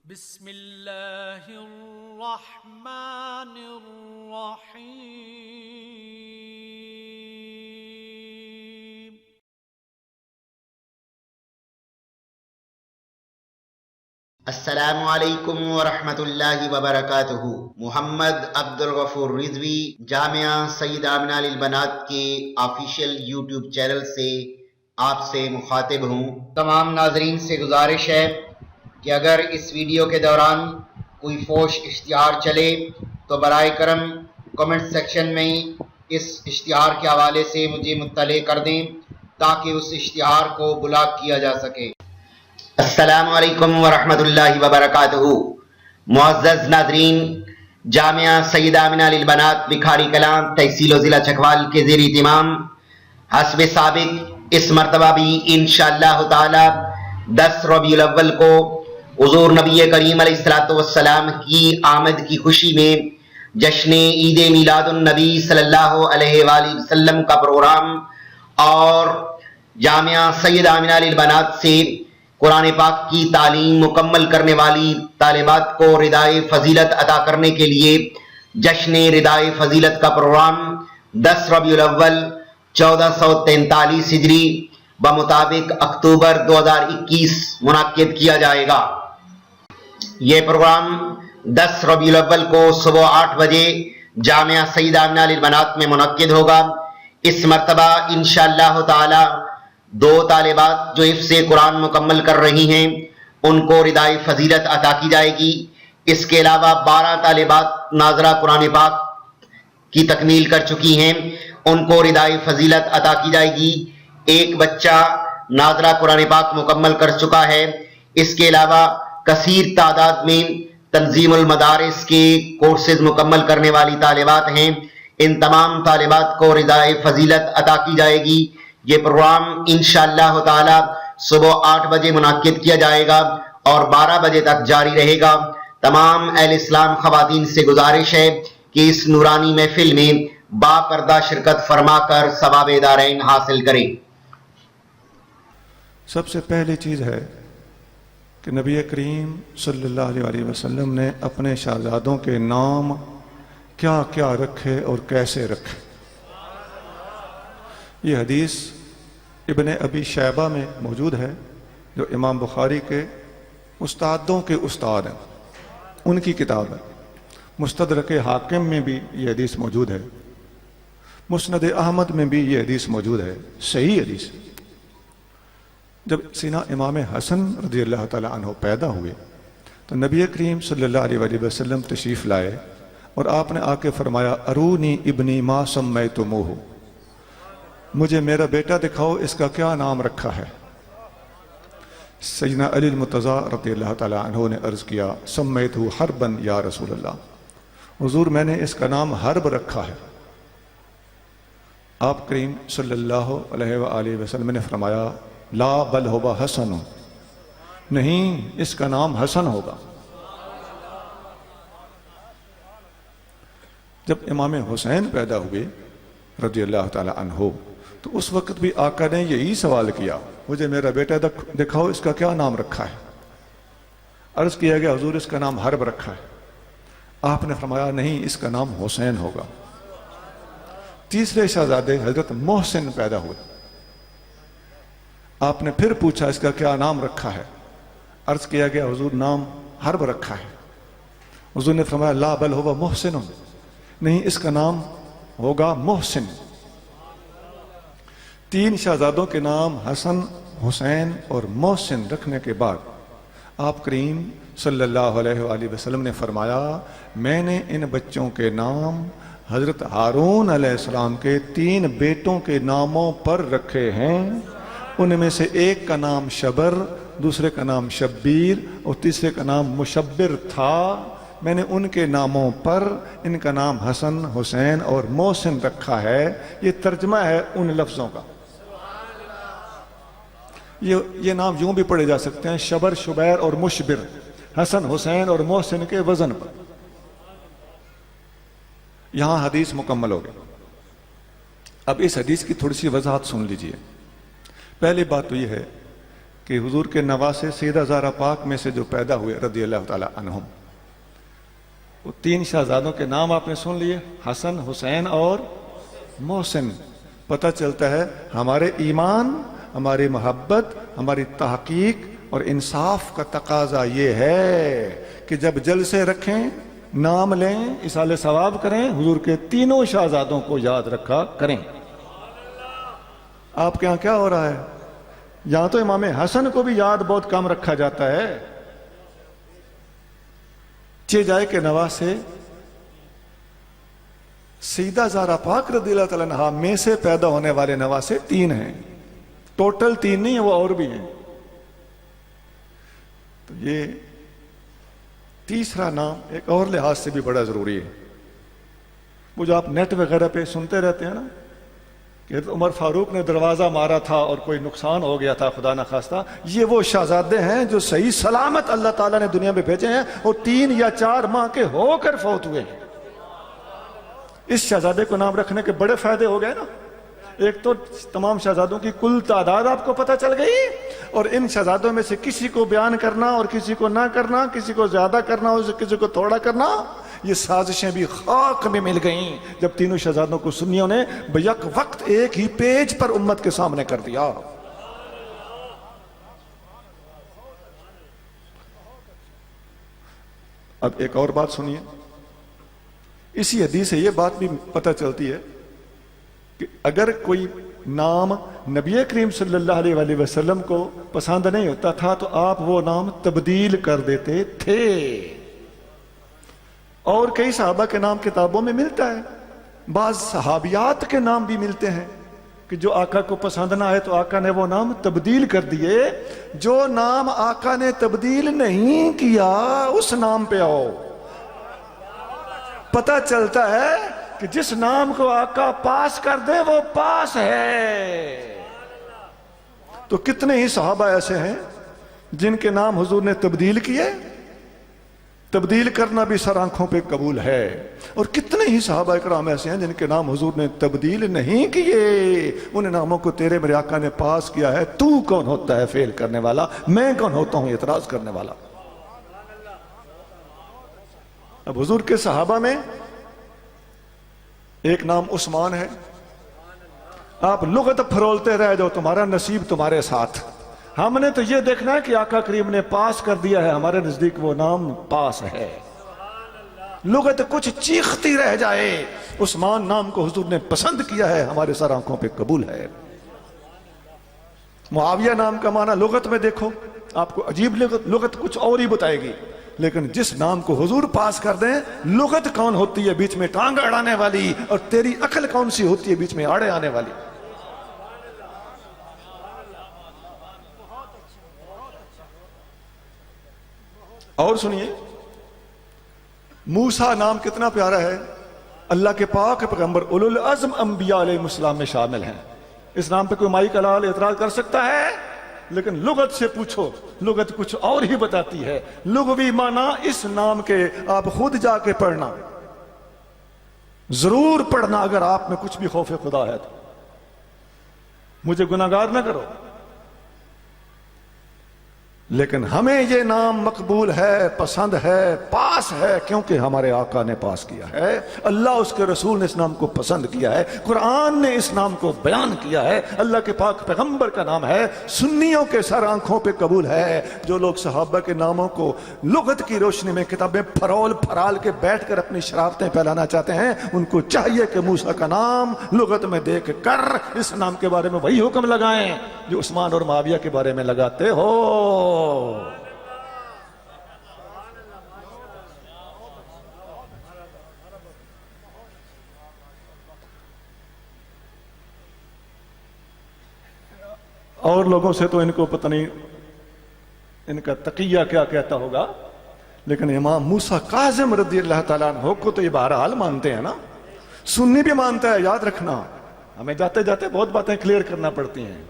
بسم اللہ الرحمن الرحیم۔ السلام علیکم ورحمۃ اللہ وبرکاتہ۔ محمد عبد الغفور رضوی جامعہ سید آمنہ للبنات کے آفیشیل یوٹیوب چینل سے آپ سے مخاطب ہوں۔ تمام ناظرین سے گزارش ہے کہ اگر اس ویڈیو کے دوران کوئی فحش اشتہار چلے تو برائے کرم کمنٹ سیکشن میں اس اشتہار کے حوالے سے مجھے مطلع کر دیں تاکہ اس اشتہار کو بلاک کیا جا سکے۔ السلام علیکم ورحمۃ اللہ وبرکاتہ۔ معزز ناظرین، جامعہ سید آمنہ للبنات بکھاری کلاں تحصیل و ضلع چکوال کے زیر اہتمام حسب سابق اس مرتبہ بھی انشاءاللہ تعالی 10 ربیع الاول کو حضور نبی کریم علیہ السلام کی آمد کی خوشی میں جشن عید میلاد النبی صلی اللہ علیہ وآلہ وسلم کا پروگرام اور جامعہ سید آمنہ للبنات سے قرآن پاک کی تعلیم مکمل کرنے والی طالبات کو ردائے فضیلت عطا کرنے کے لیے جشن ردائے فضیلت کا پروگرام 10 ربیع الاول 1443 ہجری بمطابق اکتوبر 2021 منعقد کیا جائے گا۔ یہ پروگرام 10 ربیع الاول کو صبح 8 بجے جامعہ سید آمنہ للبنات میں منعقد ہوگا۔ اس مرتبہ انشاءاللہ تعالی 2 طالبات جو حفظ قرآن مکمل کر رہی ہیں ان کو ردائے فضیلت عطا کی جائے گی۔ اس کے علاوہ 12 طالبات ناظرہ قرآن پاک کی تکمیل کر چکی ہیں، ان کو ردائے فضیلت عطا کی جائے گی۔ ایک بچہ ناظرہ قرآن پاک مکمل کر چکا ہے۔ اس کے علاوہ کثیر تعداد میں تنظیم المدارس کے کورسز مکمل کرنے والی طالبات ہیں، ان تمام طالبات کو ردائے فضیلت عطا کی جائے گی۔ یہ پروگرام انشاءاللہ تعالی صبح 8 بجے منعقد کیا جائے گا اور 12 بجے تک جاری رہے گا۔ تمام اہل اسلام خواتین سے گزارش ہے کہ اس نورانی محفل میں باپردہ شرکت فرما کر ثواب دارین حاصل کریں۔ سب سے پہلی چیز ہے کہ نبی کریم صلی اللہ علیہ وسلم نے اپنے شہزادوں کے نام کیا کیا رکھے اور کیسے رکھے۔ یہ حدیث ابن ابی شیبہ میں موجود ہے جو امام بخاری کے استادوں کے استاد ہیں، ان کی کتاب ہے۔ مستدرک حاکم میں بھی یہ حدیث موجود ہے، مسند احمد میں بھی یہ حدیث موجود ہے، صحیح حدیث۔ جب سیدنا امام حسن رضی اللہ تعالیٰ عنہ پیدا ہوئے تو نبی کریم صلی اللہ علیہ وسلم تشریف لائے اور آپ نے آ کے فرمایا ارونی ابنی ما سمیتموہ، مجھے میرا بیٹا دکھاؤ اس کا کیا نام رکھا ہے۔ سیدنا علی المرتضیٰ رضی اللہ تعالیٰ عنہ نے عرض کیا سمیتہ حربا یا رسول اللہ، حضور میں نے اس کا نام حرب رکھا ہے۔ آپ کریم صلی اللہ علیہ وآلہ وسلم نے فرمایا لا بل ہوا حسن، نہیں اس کا نام حسن ہوگا۔ جب امام حسین پیدا ہوئے رضی اللہ تعالیٰ عنہ تو اس وقت بھی آقا نے یہی سوال کیا مجھے میرا بیٹا دکھاؤ اس کا کیا نام رکھا ہے۔ عرض کیا گیا حضور اس کا نام حرب رکھا ہے۔ آپ نے فرمایا نہیں اس کا نام حسین ہوگا۔ تیسرے شہزادے حضرت محسن پیدا ہوئے، آپ نے پھر پوچھا اس کا کیا نام رکھا ہے۔ عرض کیا گیا حضور نام حرب رکھا ہے۔ حضور نے فرمایا لا بل ہوا محسن، نہیں اس کا نام ہوگا محسن۔ 3 شہزادوں کے نام حسن، حسین اور محسن رکھنے کے بعد آپ کریم صلی اللہ علیہ وآلہ وسلم نے فرمایا میں نے ان بچوں کے نام حضرت ہارون علیہ السلام کے 3 بیٹوں کے ناموں پر رکھے ہیں، ان میں سے ایک کا نام شبر، دوسرے کا نام شبیر اور تیسرے کا نام مشبر تھا۔ میں نے ان کے ناموں پر ان کا نام حسن، حسین اور محسن رکھا ہے۔ یہ ترجمہ ہے ان لفظوں کا۔ یہ نام یوں بھی پڑھے جا سکتے ہیں شبر، شبیر اور مشبر، حسن، حسین اور محسن کے وزن پر۔ یہاں حدیث مکمل ہو گئی۔ اب اس حدیث کی تھوڑی سی وضاحت سن لیجئے۔ پہلی بات تو یہ ہے کہ حضور کے نواسے سیدہ زہرا پاک میں سے جو پیدا ہوئے رضی اللہ تعالی عنہم، وہ 3 شہزادوں کے نام آپ نے سن لیے، حسن، حسین اور محسن۔ پتہ چلتا ہے ہمارے ایمان، ہماری محبت، ہماری تحقیق اور انصاف کا تقاضا یہ ہے کہ جب جلسے رکھیں، نام لیں، اصالہ ثواب کریں، حضور کے 3 شہزادوں کو یاد رکھا کریں۔ آپ کے یہاں کیا ہو رہا ہے؟ یہاں تو امام حسن کو بھی یاد بہت کم رکھا جاتا ہے۔ چے جائے کے نواسے سیدہ زہرا پاک رضی اللہ تعالیٰ عنہا میں سے پیدا ہونے والے نواسے 3 ہیں، ٹوٹل 3 نہیں ہیں، وہ اور بھی ہیں۔ تو یہ تیسرا نام ایک اور لحاظ سے بھی بڑا ضروری ہے۔ وہ جو آپ نیٹ وغیرہ پہ سنتے رہتے ہیں نا کہ عمر فاروق نے دروازہ مارا تھا اور کوئی نقصان ہو گیا تھا خدا نخواستہ، یہ وہ شہزادے ہیں جو صحیح سلامت اللہ تعالیٰ نے دنیا میں بھیجے ہیں اور 3 یا 4 ماہ کے ہو کر فوت ہوئے ہیں۔ اس شہزادے کو نام رکھنے کے بڑے فائدے ہو گئے نا۔ ایک تو تمام شہزادوں کی کل تعداد آپ کو پتہ چل گئی، اور ان شہزادوں میں سے کسی کو بیان کرنا اور کسی کو نہ کرنا، کسی کو زیادہ کرنا اور کسی کو تھوڑا کرنا، یہ سازشیں بھی خاک میں مل گئیں جب 3 شہزادوں کو سنیوں نے بیک وقت ایک ہی پیج پر امت کے سامنے کر دیا۔ اب ایک اور بات سنیے، اسی حدیث سے یہ بات بھی پتہ چلتی ہے کہ اگر کوئی نام نبی کریم صلی اللہ علیہ وآلہ وسلم کو پسند نہیں ہوتا تھا تو آپ وہ نام تبدیل کر دیتے تھے۔ اور کئی صحابہ کے نام کتابوں میں ملتا ہے، بعض صحابیات کے نام بھی ملتے ہیں کہ جو آقا کو پسند نہ آئے تو آقا نے وہ نام تبدیل کر دیے۔ جو نام آقا نے تبدیل نہیں کیا اس نام پہ آؤ۔ پتہ چلتا ہے کہ جس نام کو آقا پاس کر دے وہ پاس ہے۔ تو کتنے ہی صحابہ ایسے ہیں جن کے نام حضور نے تبدیل کیے، تبدیل کرنا بھی سر آنکھوں پہ قبول ہے، اور کتنے ہی صحابہ اکرام ایسے ہیں جن کے نام حضور نے تبدیل نہیں کیے، ان ناموں کو تیرے میرے آقا نے پاس کیا ہے۔ تو کون ہوتا ہے فیل کرنے والا، میں کون ہوتا ہوں اعتراض کرنے والا۔ اب حضور کے صحابہ میں ایک نام عثمان ہے، آپ لغت پھرولتے رہ جاؤ، تمہارا نصیب تمہارے ساتھ۔ ہم نے تو یہ دیکھنا ہے کہ آقا کریم نے پاس کر دیا ہے، ہمارے نزدیک وہ نام پاس ہے۔ لغت کچھ چیختی رہ جائے، عثمان نام کو حضور نے پسند کیا ہے، ہمارے سر آنکھوں پہ قبول ہے۔ معاویہ نام کا معنی لغت میں دیکھو، آپ کو عجیب لغت کچھ اور ہی بتائے گی، لیکن جس نام کو حضور پاس کر دیں، لغت کون ہوتی ہے بیچ میں ٹانگ اڑانے والی، اور تیری عقل کون سی ہوتی ہے بیچ میں آڑے آنے والی۔ اور سنیے، موسیٰ نام کتنا پیارا ہے، اللہ کے پاک پیغمبر اولو العزم انبیاء علیہ السلام میں شامل ہیں۔ اس نام پہ کوئی مائی کا لال اعتراض کر سکتا ہے، لیکن لغت سے پوچھو، لغت کچھ اور ہی بتاتی ہے۔ لغوی معنی اس نام کے آپ خود جا کے پڑھنا، ضرور پڑھنا اگر آپ میں کچھ بھی خوف خدا ہے تو۔ مجھے گناہگار نہ کرو، لیکن ہمیں یہ نام مقبول ہے، پسند ہے، پاس ہے، کیونکہ ہمارے آقا نے پاس کیا ہے، اللہ اس کے رسول نے اس نام کو پسند کیا ہے، قرآن نے اس نام کو بیان کیا ہے، اللہ کے پاک پیغمبر کا نام ہے، سنیوں کے سر آنکھوں پہ قبول ہے۔ جو لوگ صحابہ کے ناموں کو لغت کی روشنی میں کتابیں پھرال کے بیٹھ کر اپنی شرارتیں پھیلانا چاہتے ہیں، ان کو چاہیے کہ موسیٰ کا نام لغت میں دیکھ کر اس نام کے بارے میں وہی حکم لگائیں جو عثمان اور معاویہ کے بارے میں لگاتے ہو۔ اور لوگوں سے تو ان کو پتہ نہیں ان کا تقیہ کیا کہتا ہوگا، لیکن امام موسیٰ کاظم رضی اللہ تعالیٰ عنہ کو تو یہ بہرحال مانتے ہیں نا، سنی بھی مانتا ہے۔ یاد رکھنا، ہمیں جاتے جاتے بہت باتیں کلیئر کرنا پڑتی ہیں۔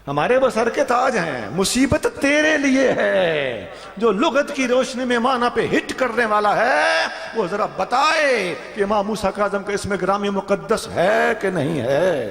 ہمارے بسر کے تاج ہیں، مصیبت تیرے لیے ہے جو لغت کی روشنی میں معنی پہ ہٹ کرنے والا ہے، وہ ذرا بتائے کہ امام موسیٰ کاظم کا اسم گرامی مقدس ہے کہ نہیں ہے۔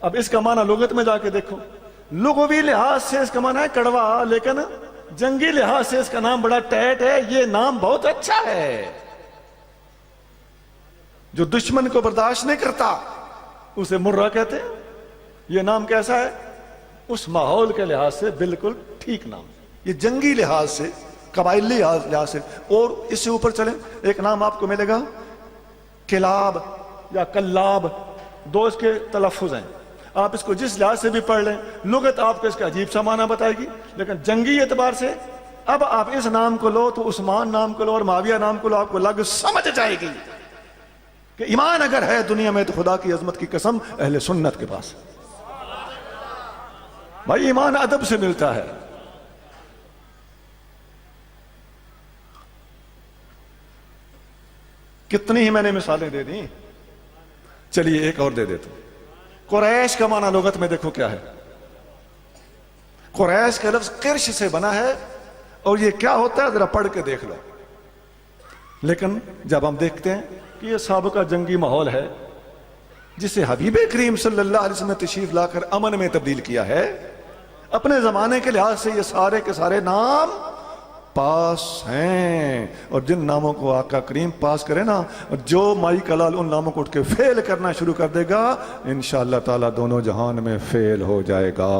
اب اس کا معنی لغت میں جا کے دیکھو، لغوی لحاظ سے اس کا معنی ہے کڑوا، لیکن جنگی لحاظ سے اس کا نام بڑا ٹیٹ ہے. یہ نام بہت اچھا ہے. جو دشمن کو برداشت نہیں کرتا اسے مرہ کہتے ہیں. یہ نام کیسا ہے؟ اس ماحول کے لحاظ سے بالکل ٹھیک نام. یہ جنگی لحاظ سے، قبائلی لحاظ سے. اور اس سے اوپر چلیں، ایک نام آپ کو ملے گا کلاب یا کلاب، دو اس کے تلفظ ہیں. آپ اس کو جس لحاظ سے بھی پڑھ لیں، لغت آپ کو اس کا عجیب سا معنی بتائے گی، لیکن جنگی اعتبار سے اب آپ اس نام کو لو تو عثمان نام کو لو اور معاویہ نام کو لو، آپ کو لگ سمجھ جائے گی کہ ایمان اگر ہے دنیا میں تو خدا کی عظمت کی قسم اہل سنت کے پاس. بھائی ایمان ادب سے ملتا ہے. کتنی ہی میں نے مثالیں دے دی، چلیے ایک اور دے دیتا ہوں. قریش کا معنی لغت میں دیکھو کیا ہے. قریش کا لفظ قرش سے بنا ہے، اور یہ کیا ہوتا ہے ذرا پڑھ کے دیکھ لو. لیکن جب ہم دیکھتے ہیں کہ یہ سابقہ جنگی ماحول ہے جسے حبیب کریم صلی اللہ علیہ وسلم نے تشریف لا کر امن میں تبدیل کیا ہے، اپنے زمانے کے لحاظ سے یہ سارے کے سارے نام پاس ہیں. اور جن ناموں کو آقا کریم پاس کرے نا، جو مائی کلال ان ناموں کو اٹھ کے فیل کرنا شروع کر دے گا، انشاءاللہ تعالی دونوں جہان میں فیل ہو جائے گا.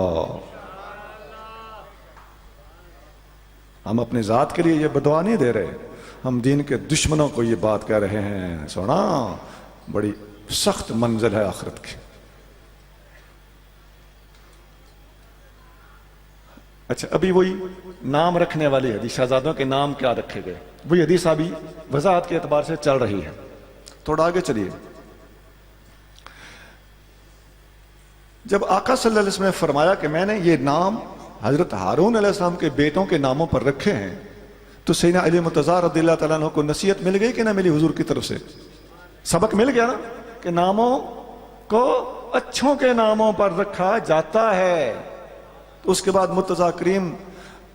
ہم اپنے ذات کے لیے یہ بدعا نہیں دے رہے، ہم دین کے دشمنوں کو یہ بات کہہ رہے ہیں. سونا بڑی سخت منزل ہے آخرت کی. اچھا، ابھی وہی نام رکھنے والی حدیث، شہزادوں کے نام کیا رکھے گئے، وہی حدیث ابھی وضاحت کے اعتبار سے چل رہی ہے. تھوڑا آگے چلیے. جب آقا صلی اللہ علیہ وسلم نے فرمایا کہ میں نے یہ نام حضرت ہارون علیہ السلام کے بیٹوں کے ناموں پر رکھے ہیں، تو سیدنا علی مرتضیٰ رضی اللہ تعالیٰ عنہ کو نصیحت مل گئی کہ نہ ملی حضور کی طرف سے؟ سبق مل گیا نا کہ ناموں کو اچھوں کے ناموں پر رکھا جاتا ہے. تو اس کے بعد مرتضیٰ کریم،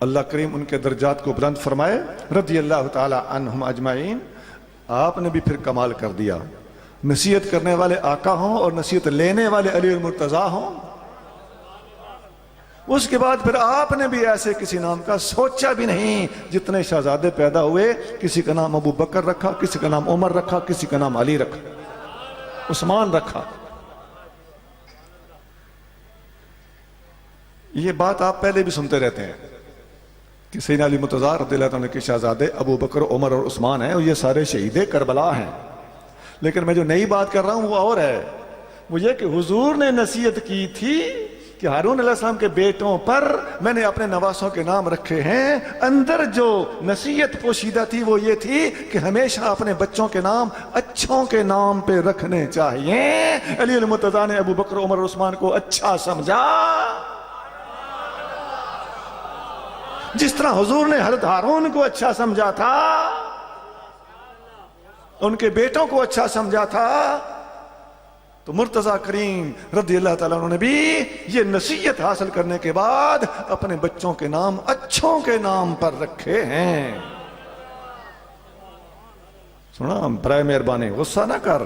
اللہ کریم ان کے درجات کو بلند فرمائے، رضی اللہ تعالی عنہم اجمعین. آپ نے بھی پھر کمال کر دیا. نصیحت کرنے والے آقا ہوں اور نصیحت لینے والے علی المرتضیٰ ہوں. اس کے بعد پھر آپ نے بھی ایسے کسی نام کا سوچا بھی نہیں. جتنے شہزادے پیدا ہوئے، کسی کا نام ابو بکر رکھا، کسی کا نام عمر رکھا، کسی کا نام علی رکھا، عثمان رکھا. یہ بات آپ پہلے بھی سنتے رہتے ہیں کہ سیدنا علی مرتضیٰ رضی اللہ عنہ کے شہزادے ابو بکر، عمر اور عثمان ہیں، اور یہ سارے شہید کربلا ہیں. لیکن میں جو نئی بات کر رہا ہوں وہ اور ہے. وہ یہ کہ حضور نے نصیحت کی تھی کہ ہارون علیہ السلام کے بیٹوں پر میں نے اپنے نواسوں کے نام رکھے ہیں. اندر جو نصیحت پوشیدہ تھی وہ یہ تھی کہ ہمیشہ اپنے بچوں کے نام اچھوں کے نام پہ رکھنے چاہیے. علی المرتضیٰ نے ابو بکر، عمر اور عثمان کو اچھا سمجھا، جس طرح حضور نے حضرت ہارون کو اچھا سمجھا تھا، ان کے بیٹوں کو اچھا سمجھا تھا. تو مرتضیٰ کریم رضی اللہ تعالیٰ عنہ نے بھی یہ نصیحت حاصل کرنے کے بعد اپنے بچوں کے نام اچھوں کے نام پر رکھے ہیں. سنا، برائے مہربانی غصہ نہ کر.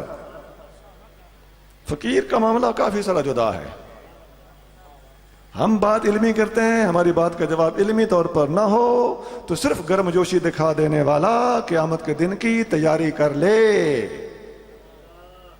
فقیر کا معاملہ کافی سارا جدا ہے. ہم بات علمی کرتے ہیں، ہماری بات کا جواب علمی طور پر نہ ہو تو صرف گرم جوشی دکھا دینے والا قیامت کے دن کی تیاری کر لے.